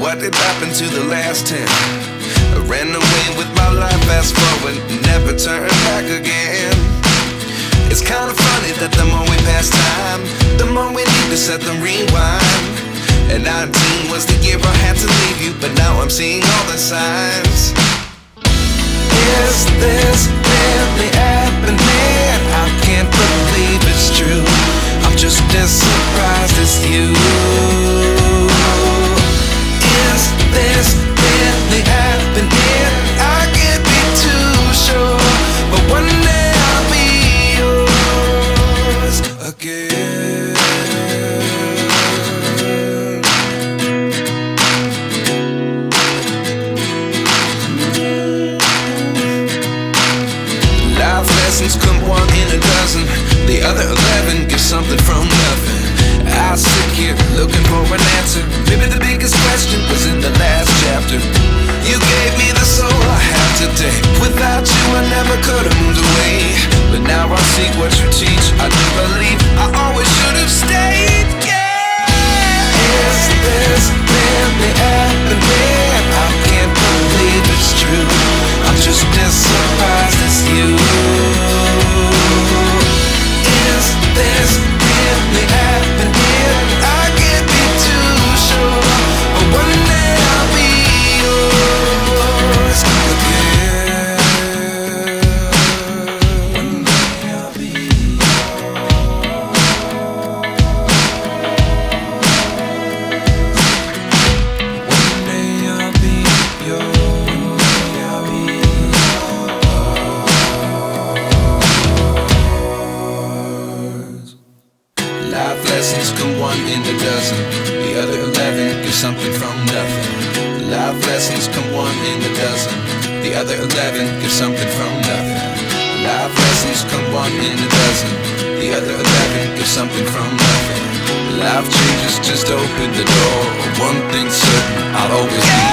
what did happen to the last 10? I ran away with my life, fast forward, never turn back again. It's kind of funny that the more we pass time, the more we need to set them rewind. And 19 was the year I had to leave you, but now I'm seeing all the signs. Is this really happening? I can't believe it's true. I'm just as surprised as you. Is this really happening? I can't be too sure, but one day I'll be yours again. Life lessons come one in a dozen. The other 11 get something from nothing. I sit here looking for an answer. Maybe the biggest question was in the last chapter. You gave me the soul I have today. Without you I never could have moved away. But now I see what you teach. I do believe I always should have stayed. Yeah. Is this really happening? I can't believe it's true. I'm just as surprised as you. Is this really happening? I can't be too sure, but one day I'll be yours again. One day I'll be yours. One day I'll be yours. One day I'll be yours. Life lessons come one in a dozen. The other 11 give something from nothing. Life lessons come one in a dozen. The other 11 give something from nothing. Life lessons come one in a dozen. The other 11 give something from nothing. Life changes just open the door. One thing's certain, I'll always be